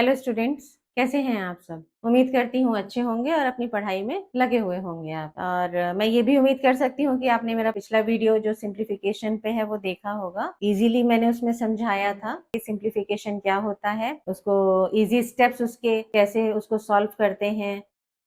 Hello students, कैसे हैं आप सब? उम्मीद करती हूँ अच्छे होंगे और अपनी पढ़ाई में लगे हुए होंगे आप। और मैं ये भी उम्मीद कर सकती हूँ कि आपने मेरा पिछला वीडियो जो सिंप्लीफिकेशन पे है वो देखा होगा। इजीली मैंने उसमें समझाया था कि सिंप्लीफिकेशन क्या होता है, उसको इजी स्टेप्स उसके कैसे उसको सॉल्व करते हैं,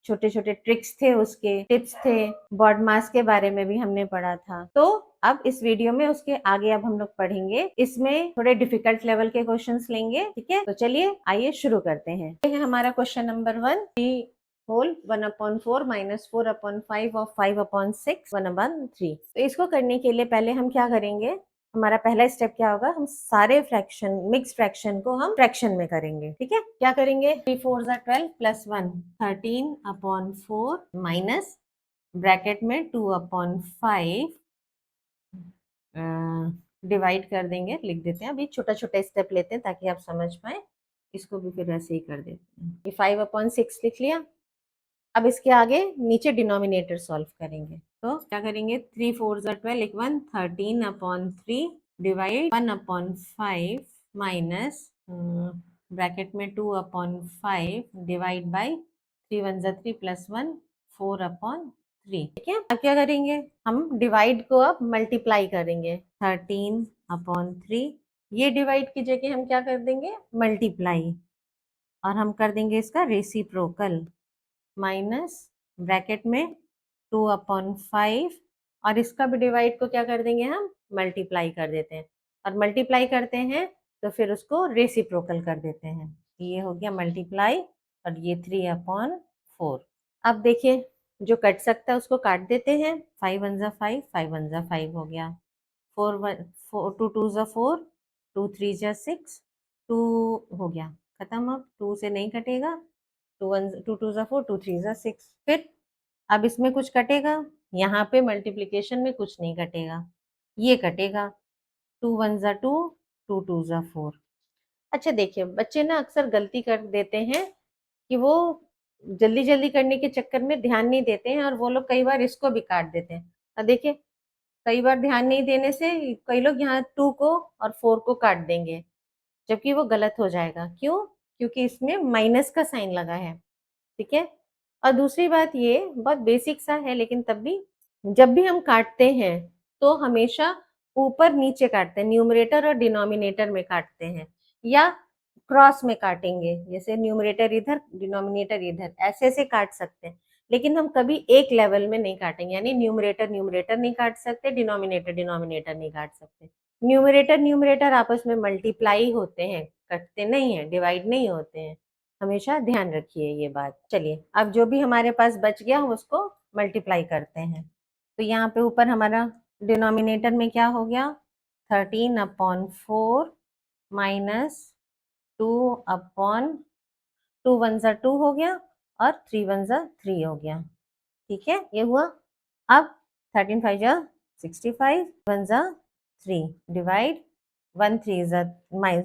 छोटे छोटे ट्रिक्स थे, उसके टिप्स थे, बॉड मास के बारे में भी हमने पढ़ा था। तो अब इस वीडियो में उसके आगे अब हम लोग पढ़ेंगे। इसमें थोड़े डिफिकल्ट लेवल के क्वेश्चंस लेंगे, ठीक है? तो चलिए आइए शुरू करते हैं। ये है हमारा क्वेश्चन नंबर 1, होल 1/4 माइनस 4/5 और 5/6 1/3। तो इसको करने के लिए पहले हम क्या करेंगे, हमारा पहला स्टेप क्या होगा, हम सारे फ्रैक्शन मिक्स फ्रैक्शन को हम फ्रैक्शन में करेंगे। ठीक है, क्या करेंगे, 3 4 12 प्लस 1 13/4 माइनस ब्रैकेट में 2/5 डिवाइड कर देंगे, लिख देते हैं। अभी छोटा छोटा स्टेप लेते हैं ताकि आप समझ पाए। इसको भी फिर ऐसे ही कर देते हैं। ये 5/6 लिख लिया। अब इसके आगे नीचे डिनोमिनेटर सॉल्व करेंगे। तो क्या करेंगे, 3 4 12 लिख 1 13/3 डिवाइड 1/5 माइनस ब्रैकेट में 2/5 डिवाइड बाई 3 1 3 प्लस 1 4/3। ठीक है, अब क्या करेंगे, हम डिवाइड को अब मल्टीप्लाई करेंगे। 13/3 ये डिवाइड की जगह हम क्या कर देंगे, मल्टीप्लाई, और हम कर देंगे इसका रेसिप्रोकल माइनस ब्रैकेट में 2/5, और इसका भी डिवाइड को क्या कर देंगे, हम मल्टीप्लाई कर देते हैं, और मल्टीप्लाई करते हैं तो फिर उसको रेसिप्रोकल कर देते हैं। ये हो गया मल्टीप्लाई, और ये 3/4। अब देखिए, जो कट सकता है उसको काट देते हैं। 5 1 5 5 1 5 हो गया, 4 1 4 2 2 4 2 3 6 2 हो गया, खत्म। अब 2 से नहीं कटेगा, 2 2 4 2 3 6। फिर अब इसमें कुछ कटेगा, यहाँ पे मल्टीप्लिकेशन में कुछ नहीं कटेगा, ये कटेगा। 2 1 2 2 2 4। अच्छा देखिए, बच्चे ना अक्सर गलती कर देते हैं कि वो जल्दी जल्दी करने के चक्कर में ध्यान नहीं देते हैं, और वो लोग कई बार इसको भी काट देते हैं। अब देखिए, कई बार ध्यान नहीं देने से कई लोग यहाँ 2 को और 4 को काट देंगे, जबकि वो गलत हो जाएगा। क्यों? क्योंकि इसमें माइनस का साइन लगा है। ठीक है, और दूसरी बात, ये बहुत बेसिक सा है लेकिन तब भी, जब भी हम काटते हैं तो हमेशा ऊपर नीचे काटते हैं, न्यूमरेटर और डिनोमिनेटर में काटते हैं, या क्रॉस में काटेंगे, जैसे न्यूमरेटर इधर डिनोमिनेटर इधर, ऐसे ऐसे काट सकते हैं। लेकिन हम कभी एक लेवल में नहीं काटेंगे, यानी न्यूमरेटर न्यूमरेटर नहीं काट सकते, डिनोमिनेटर डिनोमिनेटर नहीं काट सकते। न्यूमरेटर न्यूमरेटर आपस में मल्टीप्लाई होते हैं, कटते नहीं है, डिवाइड नहीं होते हैं, हमेशा ध्यान रखिए ये बात। चलिए, अब जो भी हमारे पास बच गया हम उसको मल्टीप्लाई करते हैं। तो यहाँ पे ऊपर हमारा डिनोमिनेटर में क्या हो गया, 13/4 माइनस 2 1 2 हो गया, और 3 1 3 हो गया। ठीक है, ये हुआ। अब 13 5 65, 1 3 डिवाइड 1 3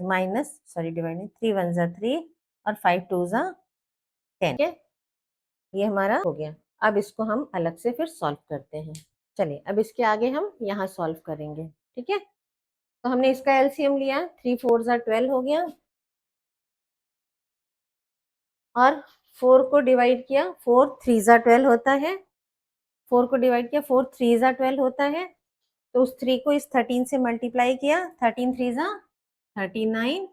माइनस, सॉरी डिवाइड नहीं, 3 1 3 और 5 2 10। ठीक है, ये हमारा हो गया। अब इसको हम अलग से फिर सॉल्व करते हैं। चलिए, अब इसके आगे हम यहाँ सॉल्व करेंगे। ठीक है, तो हमने इसका एलसीएम लिया, 3 4 12 हो गया, और 4 को डिवाइड किया, 4 3 12 होता है, 4 को डिवाइड किया, 4 3 12 होता है, तो उस 3 को इस 13 से मल्टीप्लाई किया, 13 3 39,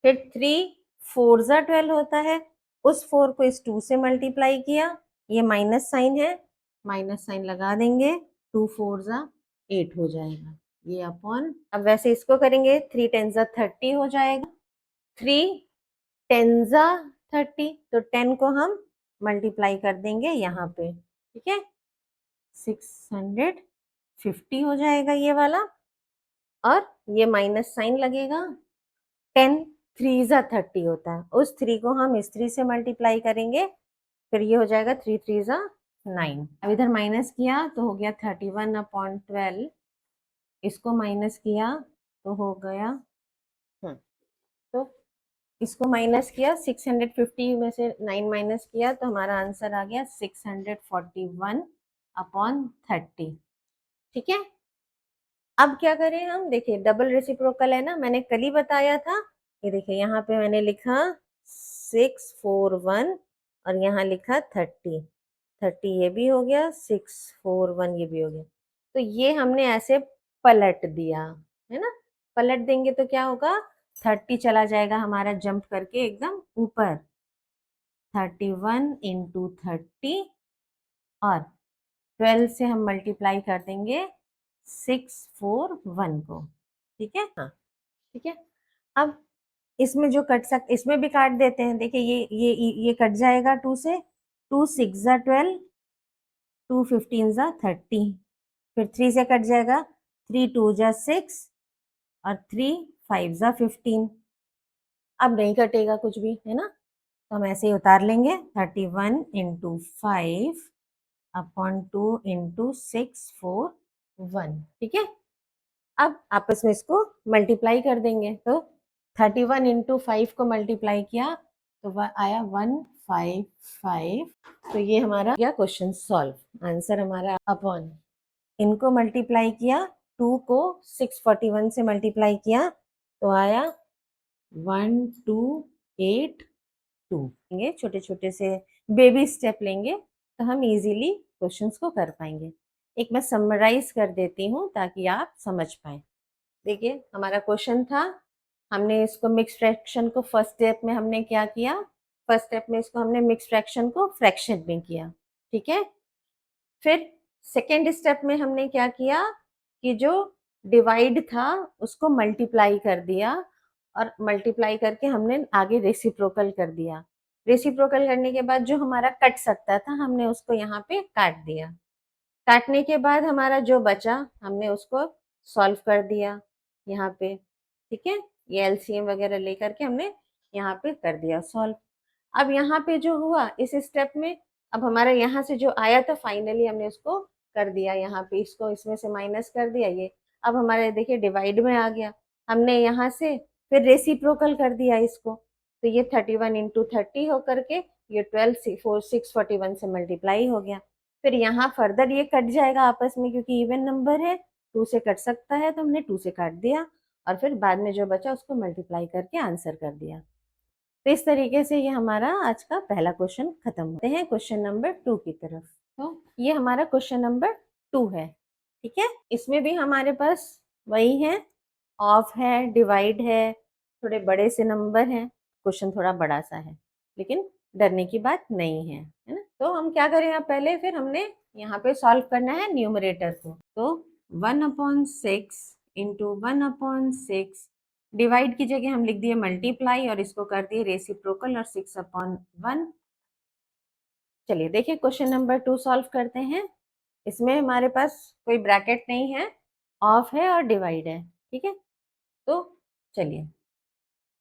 फिर 3 4 12 होता है, उस 4 को इस 2 से मल्टीप्लाई किया, ये माइनस साइन है, माइनस साइन लगा देंगे, 2 4 8 हो जाएगा, ये अपॉन। अब वैसे इसको करेंगे, 3 10 30 हो जाएगा, 3 10 30, तो 10 को हम मल्टीप्लाई कर देंगे यहाँ पे। ठीक है, 650 हो जाएगा ये वाला, और ये माइनस साइन लगेगा। 10 3 30 होता है, उस 3 को हम इस 3 से मल्टीप्लाई करेंगे, फिर ये हो जाएगा 3 3 9। अब इधर माइनस किया तो हो गया 31/12, इसको माइनस किया तो हो गया, तो इसको माइनस किया, 650 में से 9 माइनस किया तो हमारा आंसर आ गया 641/30। ठीक है, अब क्या करें हम, देखिए डबल रेसिप्रोकल है ना, मैंने कल ही बताया था ये देखिए यहाँ पे मैंने लिखा 641 और यहाँ लिखा 30। 30 ये भी हो गया, 641 ये भी हो गया। तो ये हमने ऐसे पलट दिया, है ना। पलट देंगे तो क्या होगा, 30 चला जाएगा हमारा जंप करके एकदम ऊपर, 31 इंटू 30 और 12 से हम मल्टीप्लाई कर देंगे 641 को। ठीक है, हाँ ठीक है। अब इसमें जो कट सक इसमें भी काट देते हैं। देखिए ये कट जाएगा 2 से, 2 6 जा 12, 2 15 जा 30, फिर 3 से कट जाएगा, 3 2 जा 6 और 3 5 जा 15। अब नहीं कटेगा कुछ भी, है ना, तो हम ऐसे ही उतार लेंगे। 31 इंटू 5 अपॉन 2 इंटू 641। ठीक है, अब आपस में इसको मल्टीप्लाई कर देंगे। तो 31 इंटू 5 को मल्टीप्लाई किया तो वह आया 155। तो ये हमारा क्या क्वेश्चन सॉल्व, आंसर हमारा अपॉन इनको मल्टीप्लाई किया, 2 को 641 से मल्टीप्लाई किया तो आया 1282। ये छोटे छोटे से बेबी स्टेप लेंगे तो हम इजीली क्वेश्चंस को कर पाएंगे। एक मैं समराइज कर देती हूँ ताकि आप समझ पाए। देखिए हमारा क्वेश्चन था, हमने इसको मिक्स फ्रैक्शन को फर्स्ट स्टेप में हमने क्या किया, फर्स्ट स्टेप में इसको हमने मिक्स फ्रैक्शन को फ्रैक्शन में किया। ठीक है, फिर सेकेंड स्टेप में हमने क्या किया कि जो डिवाइड था उसको मल्टीप्लाई कर दिया और मल्टीप्लाई करके हमने आगे रेसिप्रोकल कर दिया। रेसिप्रोकल करने के बाद जो हमारा कट सकता था हमने उसको यहाँ पे काट दिया। काटने के बाद हमारा जो बचा हमने उसको सॉल्व कर दिया यहाँ पे। ठीक है, ये एलसीएम वगैरह लेकर के हमने यहाँ पे कर दिया सॉल्व। अब यहाँ पे जो हुआ इस स्टेप में, अब हमारा यहाँ से जो आया था फाइनली हमने उसको कर दिया, यहाँ पे इसको इसमें से माइनस कर दिया। ये अब हमारे देखिए डिवाइड में आ गया, हमने यहाँ से फिर रेसिप्रोकल कर दिया इसको, तो ये 31 इंटू 30 होकर के ये 641 से मल्टीप्लाई हो गया। फिर यहाँ फर्दर ये कट जाएगा आपस में क्योंकि इवन नंबर है, 2 से कट सकता है तो हमने 2 से काट दिया और फिर बाद में जो बचा उसको मल्टीप्लाई करके आंसर कर दिया। तो इस तरीके से ये हमारा आज का पहला क्वेश्चन खत्म होते हैं क्वेश्चन नंबर 2 की तरफ। तो ये हमारा क्वेश्चन नंबर 2 है। ठीक है, इसमें भी हमारे पास वही है, ऑफ है, डिवाइड है, थोड़े बड़े से नंबर हैं, क्वेश्चन थोड़ा बड़ा सा है लेकिन डरने की बात नहीं है, है ना। तो हम क्या करें, अब पहले फिर हमने यहाँ पे सॉल्व करना है न्यूमरेटर को। तो 1/6 इंटू 1/6 डिवाइड की जगह हम लिख दिए मल्टीप्लाई और इसको कर दिए रेसिप्रोकल और 6/1। चलिए देखिए क्वेश्चन नंबर 2 सॉल्व करते हैं। इसमें हमारे पास कोई ब्रैकेट नहीं है, ऑफ है और डिवाइड है। ठीक है, तो चलिए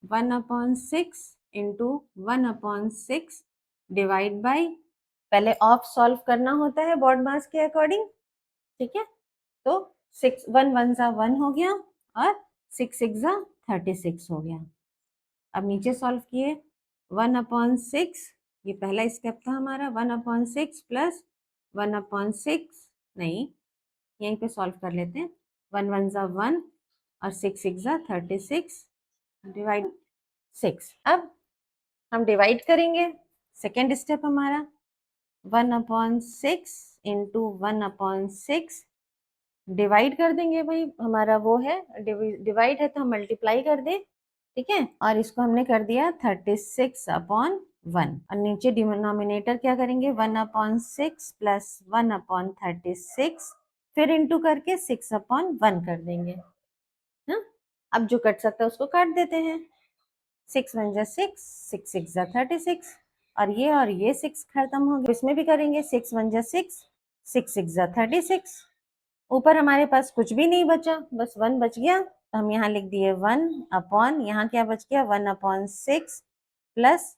1/6 इंटू 1/6 डिवाइड बाई, पहले ऑफ सॉल्व करना होता है बोर्ड मास के अकॉर्डिंग। ठीक है, तो 6 1 1 जा 1 हो गया और 6 6 जा 36 हो गया। अब नीचे सॉल्व किए 1/6, ये पहला स्टेप था हमारा, 1/6 प्लस 1/6 नहीं, यहीं पे सॉल्व कर लेते हैं। 1 1 जा 1 और 6 6 जा 36 डिवाइड 6। अब हम डिवाइड करेंगे, सेकेंड स्टेप हमारा 1/6 इंटू 1/6 डिवाइड कर देंगे। भाई हमारा वो है डिवाइड है तो हम मल्टीप्लाई कर दें। ठीक है, और इसको हमने कर दिया 36/1 और नीचे डिनोमिनेटर क्या करेंगे 1/6 प्लस 1/36 फिर इंटू करके 6/1 कर देंगे। हाँ, अब जो कट सकता है उसको काट देते हैं। 6 1 जा 6, 6 6 जा 36 और ये 6 खत्म हो गया। इसमें भी करेंगे 6 1 जा 6, 6 6 जा 36। ऊपर हमारे पास कुछ भी नहीं बचा, बस 1 बच गया तो हम यहाँ लिख दिए 1 अपॉन, यहाँ क्या बच गया 1/6 प्लस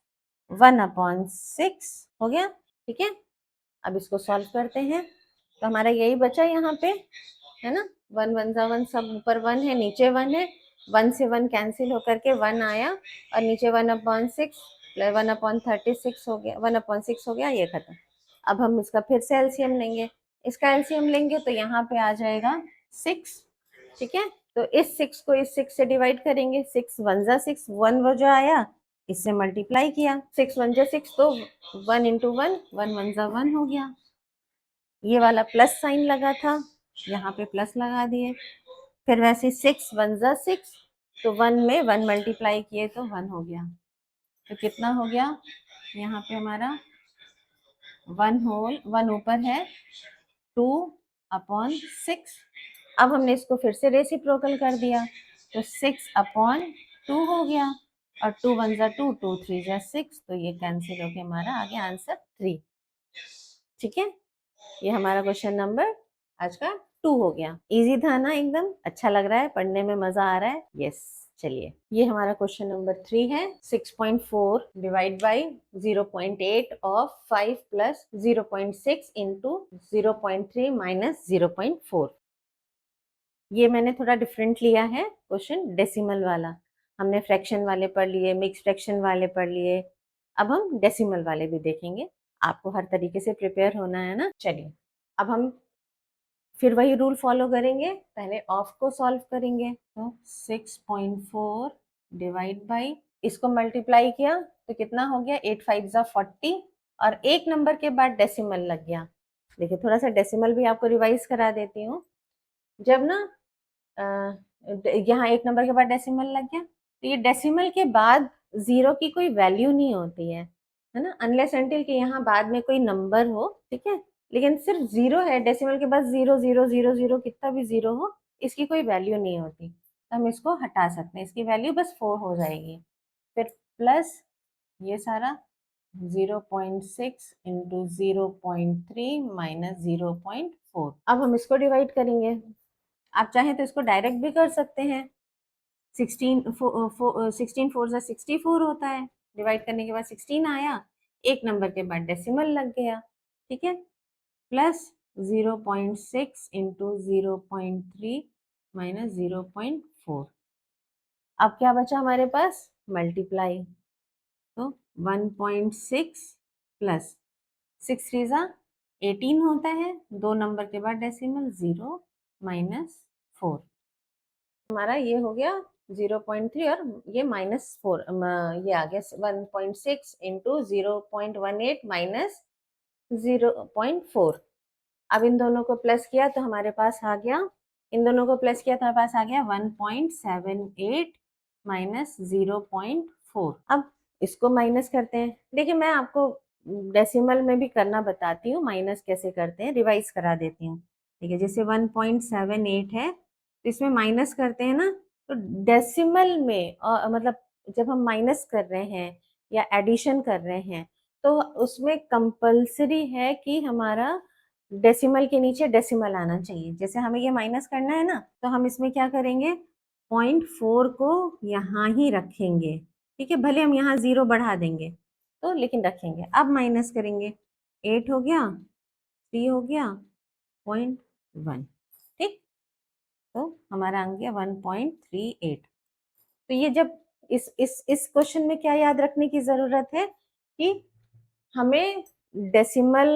1/6 हो गया। ठीक है, अब इसको सॉल्व करते हैं तो हमारा यही बचा यहाँ पे, है ना। 1 1 जा 1, सब ऊपर 1 है नीचे 1 है, 1 से 1 कैंसिल होकर के 1 आया और नीचे 1/6 प्लस 1/36 हो गया, 1/6 हो गया, ये खत्म। अब हम इसका फिर से एलसीएम लेंगे, इसका एलसीएम लेंगे तो यहाँ पे आ जाएगा 6। ठीक है, तो इस 6 को इस 6 से डिवाइड करेंगे, 6 1 जा 6, 1 वो जो आया इससे मल्टीप्लाई किया, 6 1 जा 6 तो 1 इंटू 1, 1 1 जा 1 हो गया। ये वाला प्लस साइन लगा था, यहाँ पे प्लस लगा दिए। फिर वैसे 6 1 जा 6, तो 1 में 1 मल्टीप्लाई किए तो 1 हो गया। तो कितना हो गया यहाँ पे हमारा 1 ऊपर है 2/6। अब हमने इसको फिर से रेसिप्रोकल कर दिया तो 6/2 हो गया, और 2 1 जा 2, 2 3 जा 6, तो ये कैंसिल हो गया, हमारा आ गया आंसर 3। ठीक है, ये हमारा क्वेश्चन नंबर आज का 2 हो गया। इजी था ना, एकदम अच्छा लग रहा है, पढ़ने में मजा आ रहा है। यस, चलिए ये हमारा क्वेश्चन नंबर 3 है। 6.4 divide by 0.8 of 5 plus 0.6 into 0.3 minus 0.4। ये मैंने थोड़ा डिफरेंट लिया है क्वेश्चन, डेसिमल वाला। हमने फ्रैक्शन वाले पढ़ लिए, मिक्स फ्रैक्शन वाले पढ़ लिए, अब हम डेसिमल वाले भी देखेंगे। आपको हर तरीके से प्रिपेयर होना है ना। चलिए अब हम फिर वही रूल फॉलो करेंगे, पहले ऑफ को सॉल्व करेंगे। तो 6.4 डिवाइड बाई, इसको मल्टीप्लाई किया तो कितना हो गया, 8 5 जा 40, और एक नंबर के बाद डेसिमल लग गया। देखिए थोड़ा सा डेसिमल भी आपको रिवाइज करा देती हूँ। जब ना यहाँ एक नंबर के बाद डेसिमल लग गया, तो ये डेसिमल के बाद जीरो की कोई वैल्यू नहीं होती है ना, अनलेस अनटिल कि यहाँ बाद में कोई नंबर हो। ठीक है, लेकिन सिर्फ जीरो है, डेसिमल के बाद 0 0 0 0 कितना भी जीरो हो, इसकी कोई वैल्यू नहीं होती, तो हम इसको हटा सकते हैं, इसकी वैल्यू बस 4 हो जाएगी। फिर प्लस ये सारा 0.6 इंटू 0.3 माइनस 0.4। अब हम इसको डिवाइड करेंगे, आप चाहें तो इसको डायरेक्ट भी कर सकते हैं। 16 4 जा 64 होता है, डिवाइड करने के बाद 16 आया, एक नंबर के बाद डेसिमल लग गया। ठीक है, प्लस 0.6 इंटू 0.3 माइनस 0.4। अब क्या बचा हमारे पास, मल्टीप्लाई, तो 1.6 प्लस 6 3 जा 18 होता है, दो नंबर के बाद डेसिमल 0 माइनस 4। हमारा ये हो गया 0.3, और ये -4, ये आ गया 1.6 इंटू 0.18 माइनस 0.4। अब इन दोनों को प्लस किया तो हमारे पास आ गया, इन दोनों को प्लस किया तो हमारे पास आ गया 1.78 माइनस 0.4। अब इसको माइनस करते हैं। देखिए मैं आपको डेसिमल में भी करना बताती हूँ, माइनस कैसे करते हैं रिवाइज करा देती हूँ। ठीक है, जैसे 1.78 है, तो इसमें माइनस करते हैं ना, तो डेसिमल में मतलब जब हम माइनस कर रहे हैं या एडिशन कर रहे हैं, तो उसमें कंपल्सरी है कि हमारा डेसिमल के नीचे डेसिमल आना चाहिए। जैसे हमें ये माइनस करना है ना, तो हम इसमें क्या करेंगे, 0.4 को यहाँ ही रखेंगे। ठीक है, भले हम यहाँ 0 बढ़ा देंगे तो, लेकिन रखेंगे। अब माइनस करेंगे, 8 हो गया, 3 हो गया, 0.1। ठीक, तो हमारा आ गया 1.38। तो ये जब इस क्वेश्चन में क्या याद रखने की जरूरत है कि हमें डेसिमल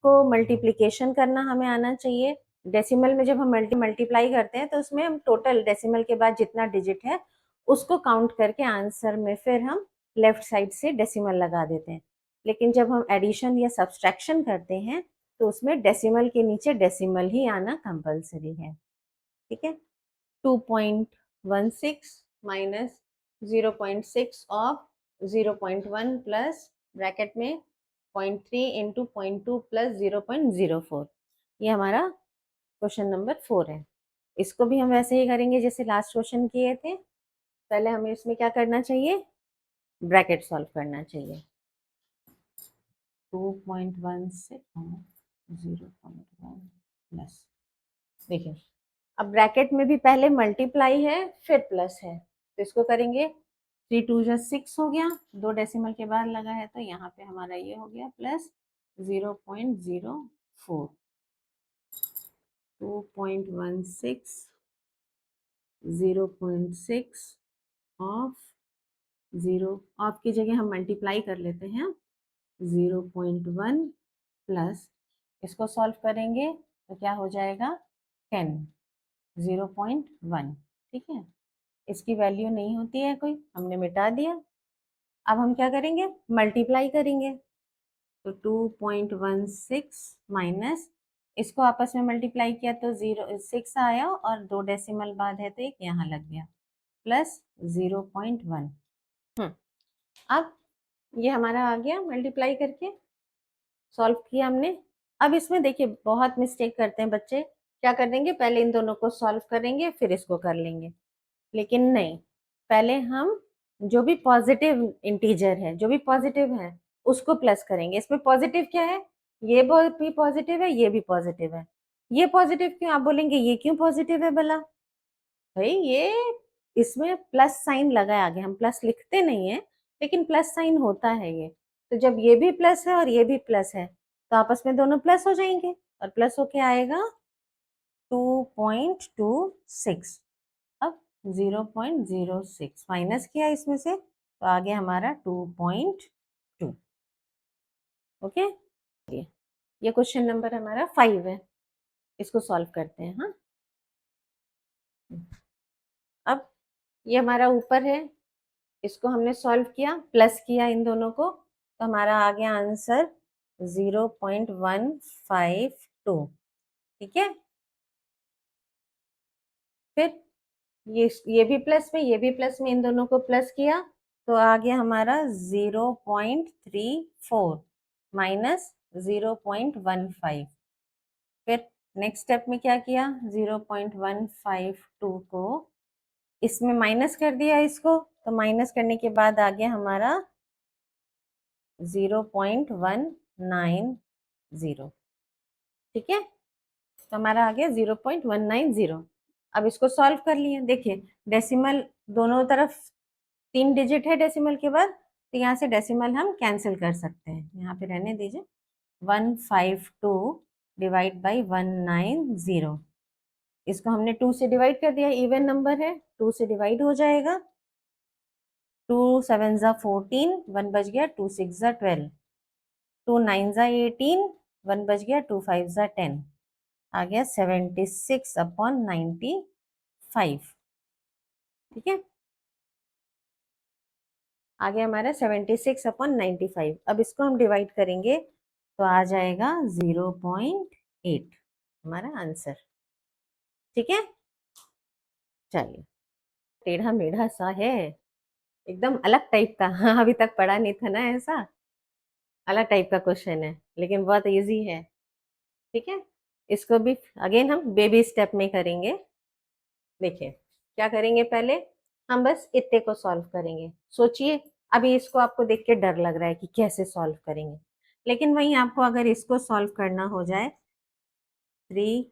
को मल्टीप्लिकेशन करना हमें आना चाहिए। डेसिमल में जब हम मल्टीप्लाई करते हैं तो उसमें हम टोटल डेसिमल के बाद जितना डिजिट है उसको काउंट करके आंसर में फिर हम लेफ्ट साइड से डेसिमल लगा देते हैं। लेकिन जब हम एडिशन या सब्सट्रैक्शन करते हैं तो उसमें डेसिमल के नीचे डेसिमल ही आना कंपलसरी है। ठीक है, 2.16 माइनस 0.6 ऑफ 0.1 प्लस ब्रैकेट में 0.3 इंटू 0.2 प्लस 0.04। ये हमारा क्वेश्चन नंबर 4 है। इसको भी हम वैसे ही करेंगे जैसे लास्ट क्वेश्चन किए थे। पहले हमें इसमें क्या करना चाहिए, ब्रैकेट सॉल्व करना चाहिए। 2.16 0.1 प्लस, देखिए अब ब्रैकेट में भी पहले मल्टीप्लाई है फिर प्लस है, तो इसको करेंगे 3 2 जा 6 हो गया, दो डेसिमल के बाद लगा है, तो यहाँ पे हमारा ये हो गया प्लस 0.04। 2.16 0.6 ऑफ 0, ऑफ की जगह हम मल्टीप्लाई कर लेते हैं, 0.1 प्लस, इसको सॉल्व करेंगे तो क्या हो जाएगा 10, 0.1। ठीक है, इसकी वैल्यू नहीं होती है कोई, हमने मिटा दिया। अब हम क्या करेंगे, मल्टीप्लाई करेंगे। तो 2.16 माइनस, इसको आपस में मल्टीप्लाई किया तो 6 आया और 2 डेसिमल बाद है तो एक यहाँ लग गया, प्लस 0.1। अब ये हमारा आ गया मल्टीप्लाई करके, सॉल्व किया हमने। अब इसमें देखिए बहुत मिस्टेक करते हैं बच्चे, क्या कर देंगे, पहले इन दोनों को सॉल्व करेंगे फिर इसको कर लेंगे, लेकिन नहीं, पहले हम जो भी पॉजिटिव इंटीजर है, जो भी पॉजिटिव है उसको प्लस करेंगे। इसमें पॉजिटिव क्या है, ये भी पॉजिटिव है, ये भी पॉजिटिव है। ये पॉजिटिव क्यों, आप बोलेंगे ये क्यों पॉजिटिव है भला, भाई ये इसमें प्लस साइन लगा है आगे, हम प्लस लिखते नहीं है लेकिन प्लस साइन होता है ये। तो जब ये भी प्लस है और ये भी प्लस है तो आपस में दोनों प्लस हो जाएंगे और प्लस होके आएगा 2.26। अब 0.06 माइनस किया इसमें से तो आ गया हमारा 2.2। ओके, ये क्वेश्चन नंबर हमारा 5 है, इसको सॉल्व करते हैं। हाँ, अब ये हमारा ऊपर है, इसको हमने सॉल्व किया, प्लस किया इन दोनों को, तो हमारा आ गया आंसर 0.152। ठीक है, फिर ये भी प्लस में, ये भी प्लस में, इन दोनों को प्लस किया तो आ गया हमारा 0.34 माइनस 0.15। फिर नेक्स्ट स्टेप में क्या किया, 0.152 को इसमें माइनस कर दिया इसको, तो माइनस करने के बाद आ गया हमारा 0.190। ठीक है, तो हमारा आ गया 0.190। अब इसको सॉल्व कर लिए, देखिए डेसिमल दोनों तरफ 3 डिजिट है डेसिमल के बाद, तो यहाँ से डेसिमल हम कैंसिल कर सकते हैं, यहाँ पे रहने दीजिए। 152 डिवाइड बाई 190, इसको हमने 2 से डिवाइड कर दिया, इवन नंबर है 2 से डिवाइड हो जाएगा। 2 7 ज़ा 14, 1 बच गया, 2 6 ज़ा 12, 2 9 ज़ा 18, 1 बच गया, 2 5 ज़ा 10, आ गया 76/95। ठीक है, आ गया हमारा 76/95। अब इसको हम डिवाइड करेंगे तो आ जाएगा 0.8 हमारा आंसर। ठीक है, चलिए, टेढ़ा मेढ़ा सा है, एकदम अलग टाइप का। हाँ, अभी तक पढ़ा नहीं था ना ऐसा, अलग टाइप का क्वेश्चन है लेकिन बहुत इजी है। ठीक है, इसको भी अगेन हम बेबी स्टेप में करेंगे। देखिए क्या करेंगे, पहले हम बस इतने को सॉल्व करेंगे। सोचिए, अभी इसको आपको देख के डर लग रहा है कि कैसे सॉल्व करेंगे, लेकिन वहीं आपको अगर इसको सॉल्व करना हो जाए 3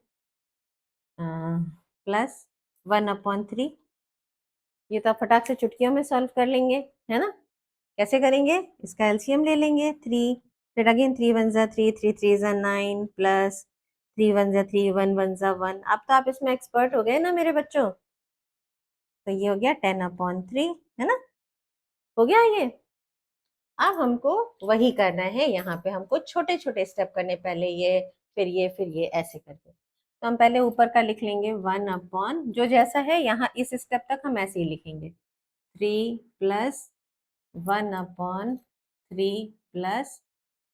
प्लस 1/3, ये तो आप फटाक से चुटकियों में सॉल्व कर लेंगे, है ना। कैसे करेंगे, इसका एलसीएम ले लेंगे 3, फिर अगेन 3 1 ज़ा 3, 3 3 ज़ा 9, प्लस 3 1 ज़ा 3, 1 1 ज़ा 1। अब तो आप इसमें एक्सपर्ट हो गए ना मेरे बच्चों, तो ये हो गया 10/3, है ना, हो गया ये। अब हमको वही करना है, यहाँ पे हमको छोटे छोटे स्टेप करने, पहले ये फिर ये फिर ये ऐसे करके। तो हम पहले ऊपर का लिख लेंगे 1 जो जैसा है यहाँ इस स्टेप तक हम ऐसे ही लिखेंगे, 3 प्लस 1/3 प्लस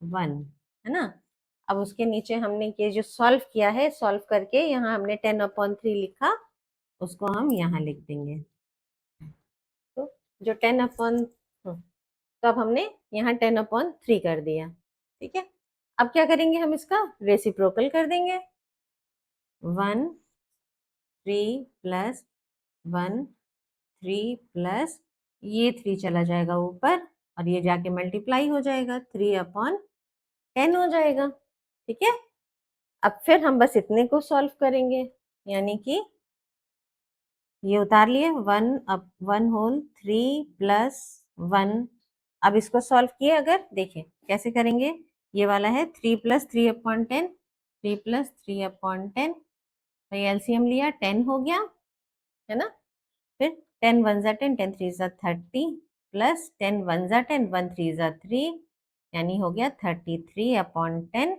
1, है ना। अब उसके नीचे हमने ये जो सॉल्व किया है, सॉल्व करके यहाँ हमने 10/3 लिखा, उसको हम यहाँ लिख देंगे। तो जो 10 तो अब हमने यहाँ 10/3 कर दिया। ठीक है, अब क्या करेंगे, हम इसका रेसिप्रोकल कर देंगे। 1 3 प्लस 1 3 प्लस ये 3 चला जाएगा ऊपर और ये जाके मल्टीप्लाई हो जाएगा, 3/10 हो जाएगा। ठीक है, अब फिर हम बस इतने को सॉल्व करेंगे, यानी कि ये उतार लिए 1/3 प्लस 1। अब इसको सॉल्व किए, अगर देखें कैसे करेंगे, ये वाला है 3 प्लस 3/10, 3 प्लस 3/10, तो एलसीएम लिया 10 हो गया, है ना। फिर 10 1 ज़ा 10, 10 3 ज़ा 30, प्लस 10 1 ज़ा 10, 1 3 ज़ा 3, यानी हो गया 33/10।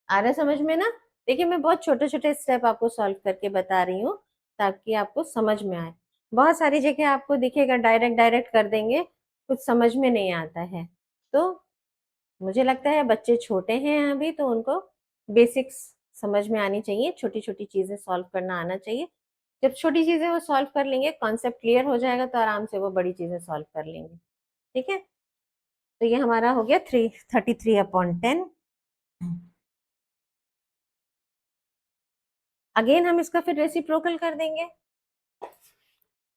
आ रहा है समझ में ना। देखिए मैं बहुत छोटे छोटे स्टेप आपको सॉल्व करके बता रही हूँ ताकि आपको समझ में आए। बहुत सारी जगह आपको दिखेगा डायरेक्ट डायरेक्ट कर देंगे, कुछ समझ में नहीं आता है। तो मुझे लगता है बच्चे छोटे हैं अभी, तो उनको बेसिक्स समझ में आनी चाहिए, छोटी-छोटी चीज़ें सॉल्व करना आना चाहिए। जब छोटी चीज़ें वो सॉल्व कर लेंगे, कॉन्सेप्ट क्लियर हो जाएगा, तो आराम से वो बड़ी चीज़ें सॉल्व कर लेंगे। ठीक है? तो ये हमारा हो गया 33/10। अगेन हम इसका फिर रेसिप्रोकल कर देंगे।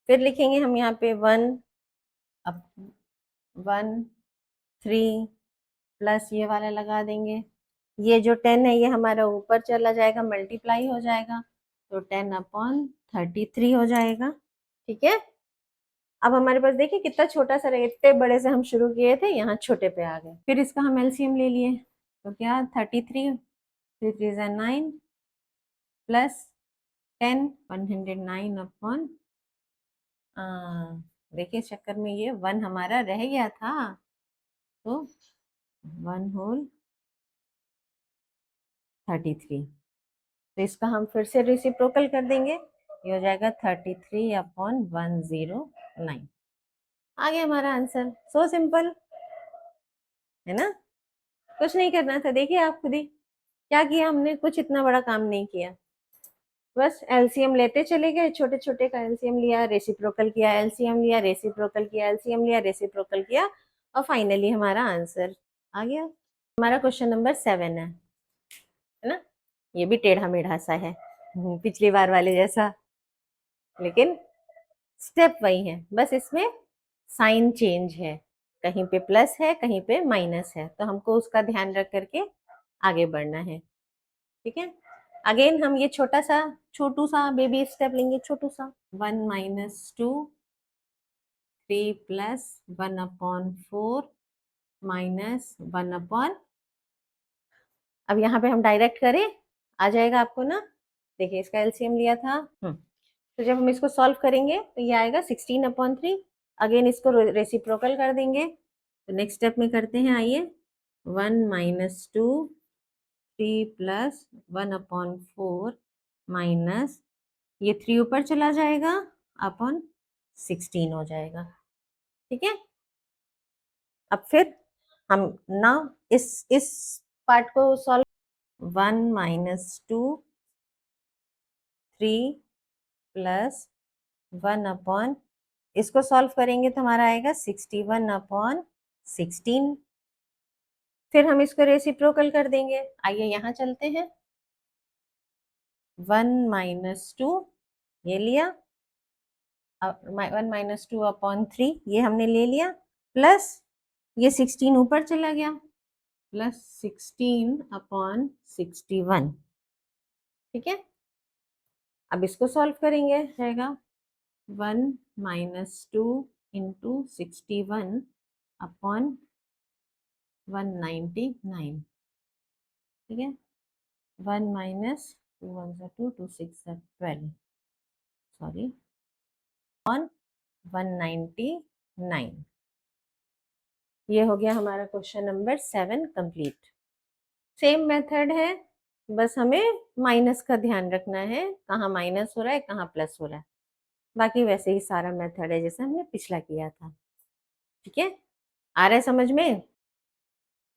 फिर लिखेंगे हम यहाँ पे 1 अब 1 3 प्लस ये वाला लगा देंगे। ये जो 10 है ये हमारा ऊपर चला जाएगा, मल्टीप्लाई हो जाएगा, तो 10/33 हो जाएगा। ठीक है? अब हमारे पास देखिए कितना छोटा सा रहेगा, इतने बड़े से हम शुरू किए थे, यहाँ छोटे पे आ गए। फिर इसका हम एलसीएम ले लिए, तो क्या 33 3 3 9 प्लस 10 109 देखिए चक्कर में ये 1 हमारा रह गया था, तो 1 होल 33। तो इसका हम फिर से रेसिप्रोकल कर देंगे, ये हो जाएगा 33/109। आ गया हमारा आंसर। सो सिंपल है ना, कुछ नहीं करना था। देखिए आप खुद ही क्या किया हमने, कुछ इतना बड़ा काम नहीं किया, बस एलसीएम लेते चले गए, छोटे छोटे का एलसीएम लिया, रेसिप्रोकल किया, एलसीएम लिया, रेसिप्रोकल किया, एलसीएम लिया, रेसिप्रोकल किया, और फाइनली हमारा आंसर आ गया। हमारा क्वेश्चन नंबर 7 है ना, ये भी टेढ़ा मेढ़ा सा है, पिछली बार वाले जैसा, लेकिन स्टेप वही है, बस इसमें साइन चेंज है, कहीं पे प्लस है कहीं पे माइनस है, तो हमको उसका ध्यान रख करके आगे बढ़ना है। ठीक है, अगेन हम ये छोटू सा बेबी स्टेप लेंगे, छोटू सा 1 - 2 3 प्लस 1/4 माइनस 1 अब यहाँ पे हम डायरेक्ट करें, आ जाएगा आपको ना। देखिए इसका एलसीएम लिया था, तो जब हम इसको सॉल्व करेंगे तो ये आएगा 16/3। अगेन इसको रेसिप्रोकल कर देंगे, तो नेक्स्ट स्टेप में करते हैं, आइए 1 - 2 3 प्लस 1/4 माइनस ये 3 ऊपर चला जाएगा अपॉन 16 हो जाएगा। ठीक है, अब फिर हम ना इस पार्ट को सॉल्व 1 - 2 3 प्लस 1/, इसको सॉल्व करेंगे तो हमारा आएगा 61/16। फिर हम इसको रेसिप्रोकल कर देंगे, आइए यहाँ चलते हैं। 1 - 2 ये लिया, 1 - 2/3 ये हमने ले लिया, प्लस ये 16 ऊपर चला गया, प्लस 16/61। ठीक है, अब इसको सॉल्व करेंगे, रहेगा 1 - 2 इंटू 61/199। ठीक है, 1 माइनस 2 1 2 2 6 12, सॉरी, ऑन 199। ये हो गया हमारा question number 7 complete. Same method है, बस हमें माइनस का ध्यान रखना है, कहाँ माइनस हो रहा है कहाँ प्लस हो रहा है, बाकी वैसे ही सारा मेथड है जैसे हमने पिछला किया था। ठीक है, आ रहा है समझ में।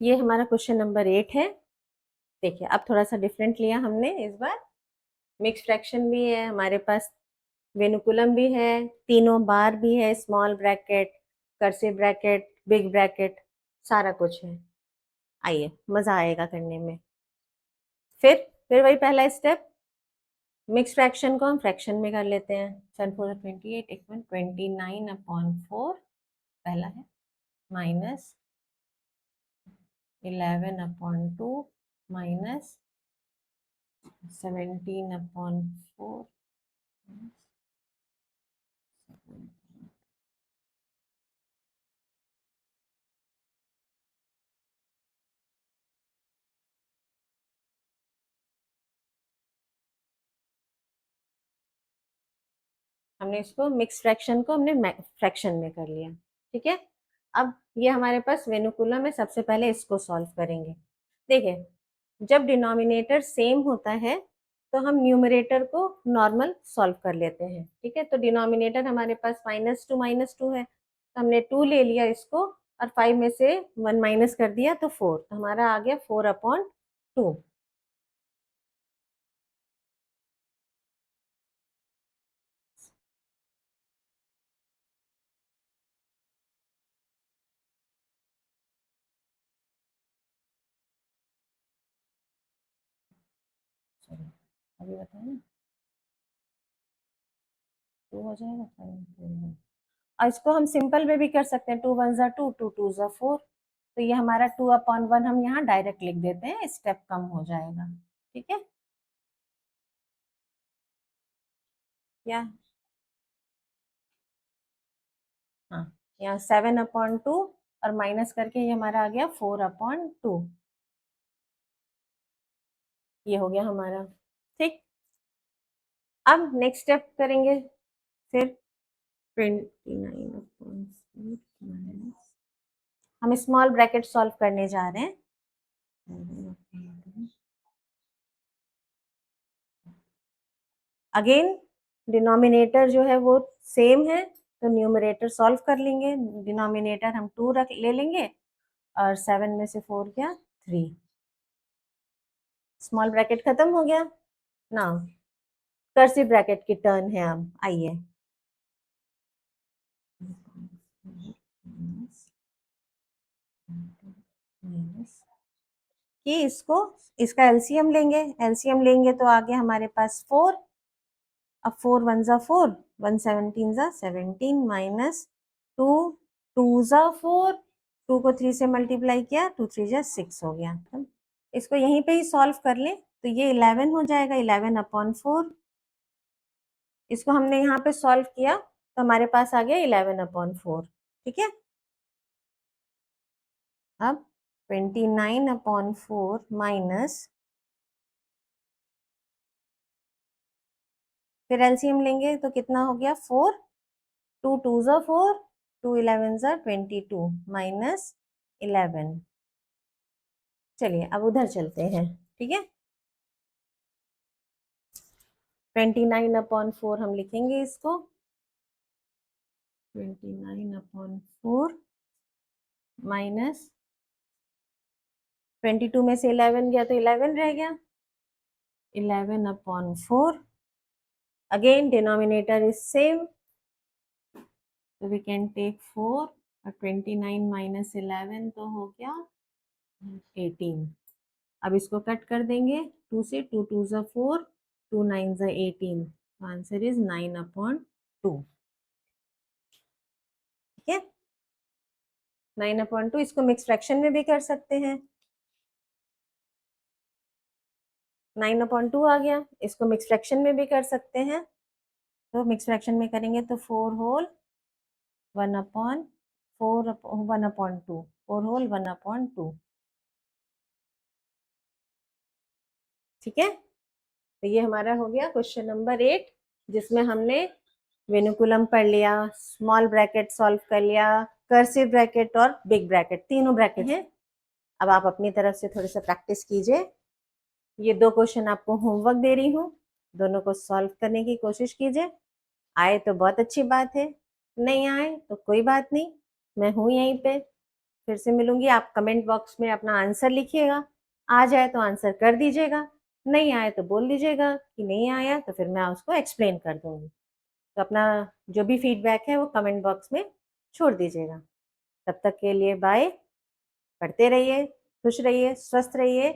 ये हमारा क्वेश्चन नंबर 8 है। देखिए अब थोड़ा सा डिफरेंट लिया हमने इस बार, मिक्स फ्रैक्शन भी है हमारे पास, वेनुकुलम भी है, तीनों बार भी है, small bracket, cursive bracket, big bracket, सारा कुछ है। आइए मजा आएगा करने में। फिर वही पहला स्टेप, मिक्स फ्रैक्शन को हम फ्रैक्शन में कर लेते हैं। 7 4 28 29/4 पहला है, माइनस 11/2 माइनस 17/4। हमने इसको मिक्स फ्रैक्शन को हमने फ्रैक्शन में कर लिया। ठीक है, अब ये हमारे पास वेनुकुलम है, सबसे पहले इसको सॉल्व करेंगे। देखिए जब डिनोमिनेटर सेम होता है तो हम न्यूमरेटर को नॉर्मल सॉल्व कर लेते हैं, ठीक है। तो डिनोमिनेटर हमारे पास -2 है, तो हमने 2 ले लिया इसको और 5 में से 1 माइनस कर दिया तो 4, तो हमारा आ गया 4/2। चलो अभी बताए ना, 2 हो जाएगा 5। और इसको हम सिंपल में भी कर सकते हैं, 2 1 ज़ा 2, 2 2 ज़ा 4। तो ये हमारा 2/1 हम यहाँ डायरेक्ट लिख देते हैं, स्टेप कम हो जाएगा, ठीक है। या हाँ, यहाँ 7/2 और माइनस करके ये हमारा आ गया 4/2। ये हो गया हमारा, ठीक। अब नेक्स्ट स्टेप करेंगे फिर 29/6 माइनस, हम स्मॉल ब्रैकेट सॉल्व करने जा रहे हैं। अगेन डिनोमिनेटर जो है वो सेम है, तो न्यूमरेटर सॉल्व कर लेंगे। डिनोमिनेटर हम 2 रख ले लेंगे और 7 में से 4 गया 3। स्मॉल ब्रैकेट खत्म हो गया ना। कर्सिव ब्रैकेट की टर्न है, अब आइए। कि इसको, इसका एलसीएम लेंगे, एलसीएम लेंगे तो आ गया हमारे पास 4। अब 4 1 ज़ा 4, 1 17 ज़ा 17 माइनस 2 2 ज़ा 4, 2 को 3 से मल्टीप्लाई किया, 2 3 ज़ा 6 हो गया। इसको यहीं पे ही सॉल्व कर लें तो ये 11 हो जाएगा, 11/4। इसको हमने यहाँ पे सॉल्व किया तो हमारे पास आ गया 11/4, ठीक है। अब 29/4 माइनस, फिर एलसीएम लेंगे तो कितना हो गया 4, 2 2 ज़ा 4, 2 11 ज़ा 22 माइनस 11। चलिए अब उधर चलते हैं, ठीक है। 29/4 हम लिखेंगे इसको, 29/4 माइनस 22 में से 11 गया तो 11 रह गया, 11/4। अगेन डिनोमिनेटर इज सेम, तो वी कैन टेक 4 और 29 माइनस 11 तो हो गया 18। अब इसको कट कर देंगे 2 से, 2 2 ज़ा 4, 2 9 ज़ा 18, आंसर इज 9/2, ठीक है। 9/2 इसको मिक्स फ्रैक्शन में भी कर सकते हैं, 9/2 आ गया। इसको मिक्स फ्रैक्शन में भी कर सकते हैं, तो मिक्स फ्रैक्शन में करेंगे तो 4 होल 1/4, 1/2, 4 होल 1/2, ठीक है। तो ये हमारा हो गया क्वेश्चन नंबर 8, जिसमें हमने वेनुकुलम पढ़ लिया, स्मॉल ब्रैकेट सॉल्व कर लिया, कर्सिव ब्रैकेट और बिग ब्रैकेट, तीनों ब्रैकेट हैं। अब आप अपनी तरफ से थोड़ी सा प्रैक्टिस कीजिए। ये 2 क्वेश्चन आपको होमवर्क दे रही हूँ, दोनों को सॉल्व करने की कोशिश कीजिए। आए तो बहुत अच्छी बात है, नहीं आए तो कोई बात नहीं, मैं हूँ यहीं पे। फिर से मिलूंगी, आप कमेंट बॉक्स में अपना आंसर लिखिएगा। आ जाए तो आंसर कर दीजिएगा, नहीं आए तो बोल दीजिएगा कि नहीं आया, तो फिर मैं उसको एक्सप्लेन कर दूंगी। तो अपना जो भी फीडबैक है वो कमेंट बॉक्स में छोड़ दीजिएगा। तब तक के लिए बाय, पढ़ते रहिए, खुश रहिए, स्वस्थ रहिए।